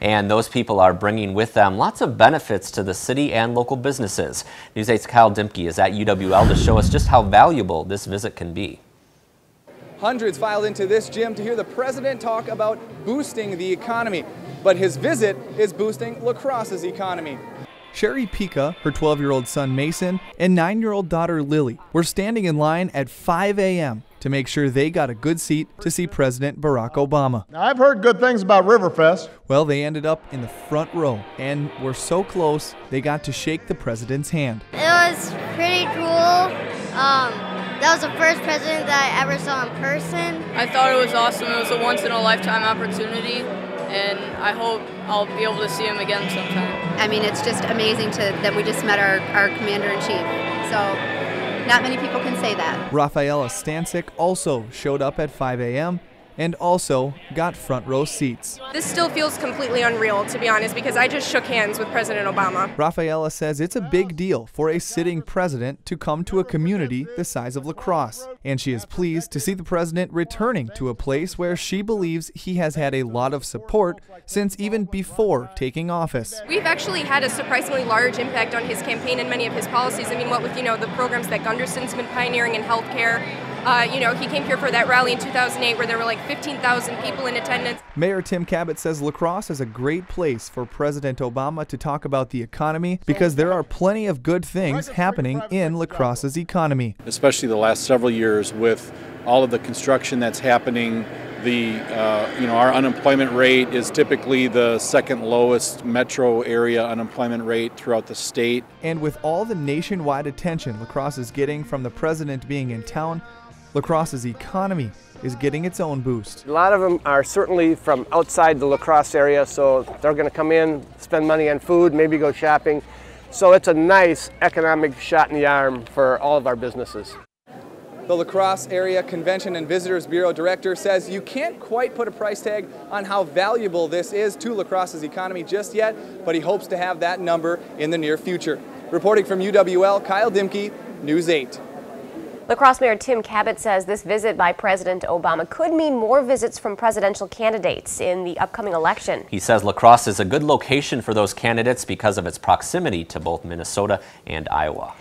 And those people are bringing with them lots of benefits to the city and local businesses. News 8's Kyle Dimke is at UWL to show us just how valuable this visit can be. Hundreds filed into this gym to hear the president talk about boosting the economy. But his visit is boosting La Crosse's economy. Sherry Pika, her 12-year-old son Mason, and 9-year-old daughter Lily were standing in line at 5 a.m. to make sure they got a good seat to see President Barack Obama. Now, I've heard good things about Riverfest. Well, they ended up in the front row and were so close they got to shake the president's hand. It was pretty cool. That was the first president that I ever saw in person. I thought it was awesome. It was a once-in-a-lifetime opportunity, and I hope I'll be able to see him again sometime. I mean, it's just amazing that we just met our commander-in-chief. So not many people can say that. Rafaela Stancic also showed up at 5 a.m. and also got front row seats. This still feels completely unreal, to be honest, because I just shook hands with President Obama. Rafaela says it's a big deal for a sitting president to come to a community the size of La Crosse, and she is pleased to see the president returning to a place where she believes he has had a lot of support since even before taking office. We've actually had a surprisingly large impact on his campaign and many of his policies. I mean, what with, the programs that Gunderson's been pioneering in healthcare. He came here for that rally in 2008 where there were like 15,000 people in attendance. Mayor Tim Cabot says La Crosse is a great place for President Obama to talk about the economy because there are plenty of good things happening in La Crosse's economy. Especially the last several years with all of the construction that's happening. Our unemployment rate is typically the second lowest metro area unemployment rate throughout the state. And with all the nationwide attention La Crosse is getting from the president being in town, La Crosse's economy is getting its own boost. A lot of them are certainly from outside the La Crosse area, so they're going to come in, spend money on food, maybe go shopping. So it's a nice economic shot in the arm for all of our businesses. The La Crosse Area Convention and Visitors Bureau Director says you can't quite put a price tag on how valuable this is to La Crosse's economy just yet, but he hopes to have that number in the near future. Reporting from UWL, Kyle Dimke, News 8. La Crosse Mayor Tim Cabot says this visit by President Obama could mean more visits from presidential candidates in the upcoming election. He says La Crosse is a good location for those candidates because of its proximity to both Minnesota and Iowa.